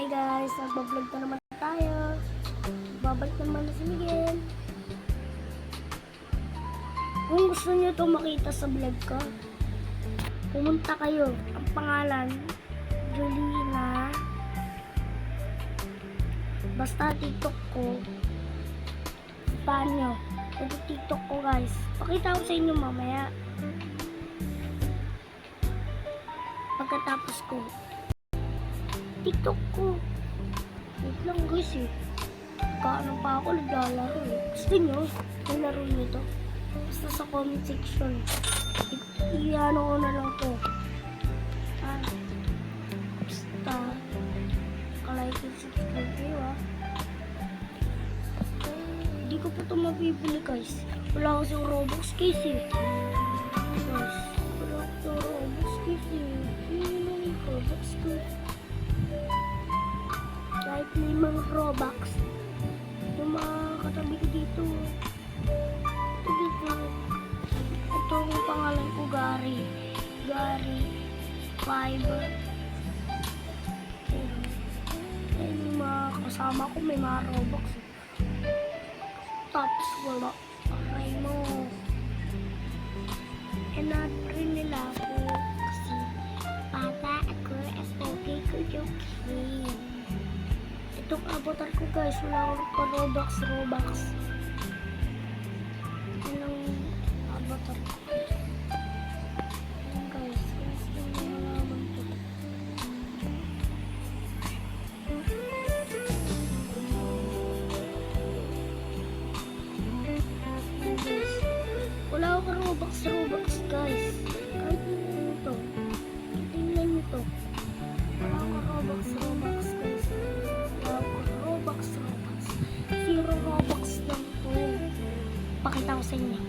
Hi guys, nagbablog na naman tayo. Babalik naman na si Miguel. Kung gusto nyo itong makita sa vlog ko, pumunta kayo. Ang pangalan, Julina. Basta TikTok ko. Paano? Ito TikTok ko guys. Pakita ko sa inyo mamaya. Pagkatapos ko. TikTok ko. Wait lang guys eh. Kaano pa ako naglalaro eh. Gusto nyo? May laro nito. Basta sa comment section. I-ano ko na lang to. Basta. Like and subscribe kayo ah. Hindi ko pa ito mabibili guys. Wala kasi yung Robux case eh. Guys. Wala kasi yung Robux case eh. Yun yung Robux case. Kahit 5 Robux. Yung mga katabi ko dito. Ito dito. Ito ang pangalan ko, Gary. Gary Fiber. Ayan yung mga kasama ko, may mga Robux. Tapos wala. Aray mo. Hanap rin nila ako. Kasi bata ako, SOK ko yung king. Itong avatar ko guys, wala akong pa-Robux. Anong avatar ko? Ayan guys, gusto nyo malaman ko. Ayan guys, wala akong Robux guys. Kahit tingnan nyo to. Tingnan nyo to. Wala akong Robux guys. Robux. Zero Robux lang to. Pakita ko sa inyo.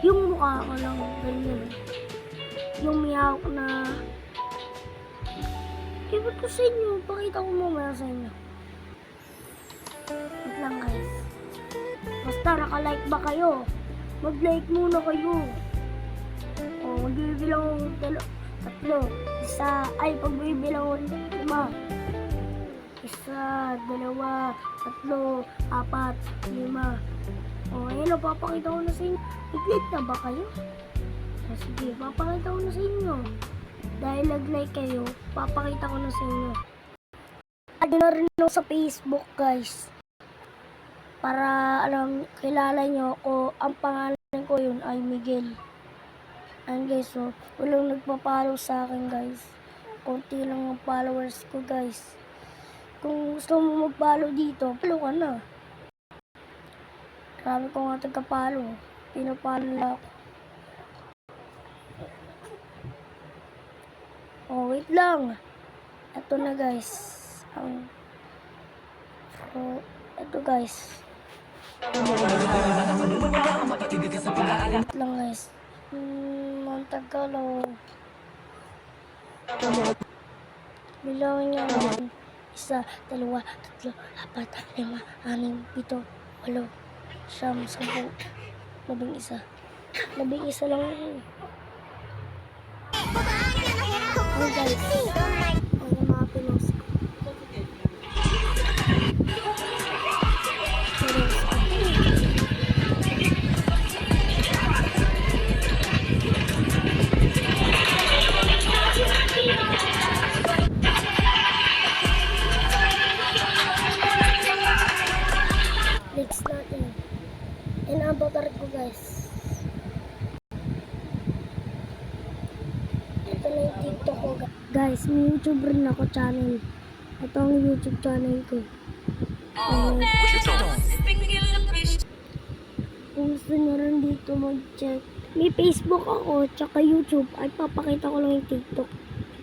Yung mukha ko lang ganyan. Yung miyawak na Give ko sa inyo. Pakita ko mamaya sa inyo. Wait lang guys. Basta naka-like ba kayo? Mag-like muna kayo. O, magbibilang ako tatlo. Isa, ay pagbibilang ako 5. Isa, 2, 3, 4, 5. O, ayun o, papakita ko na sa inyo. Nag-like na ba kayo? O, sige, papakita ko na sa inyo. Dahil nag-like kayo, papakita ko na sa inyo. Add na rin ako sa Facebook guys. Para kilala nyo ako, ang pangalan ko yun ay Miguel. And guys, so, walang nagpa-follow sa akin guys. Konti lang ang followers ko guys. Kung gusto mo mag-follow dito, follow ka na. Marami ko nga taga-follow. Pinapollow lang ako. Oh, wait lang. Ito na guys. Ito guys. Wait lang guys. Ang tagal oh. Bilangin niya naman. 1, 2, 3, 4, 5, 6, 7, 8, 9, 10, 11. 11 lang yun. Oh guys. Ang mga pinos ko. Next natin. And ang avatar ko guys. Ito na yung TikTok ko guys. May YouTube rin ako channel. Ito ang YouTube channel ko. Kung gusto nyo rin dito mag-check. May Facebook ako, tsaka YouTube. Ay papakita ko lang yung TikTok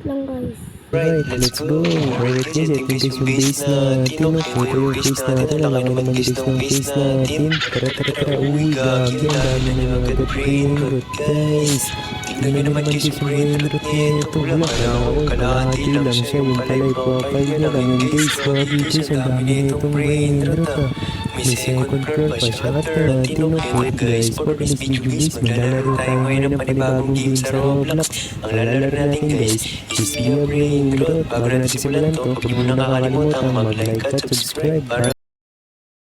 lang guys. Right, let's go. Alright guys, ito guys yung base natin. Ito yung base natin. Alam mo naman guys ng base natin. Tara. Uy, gagi. Ang dami na mga good brain root guys. Tignan nyo naman guys yung brain root nito. Wala ka na ako. Kalahati lang siya. Yung pala ipapay na lang yung guys. Gagi guys, ang dami na itong brain root ha. May second floor pa siya. At natin okay guys. For this video guys, maglalaro tayo ngayon ng panibagong game sa Roblox. Ang lalaro natin guys is Be a Brain Root. Bago natin simulan to, huwag mo na kakalimutan mag-like at subscribe para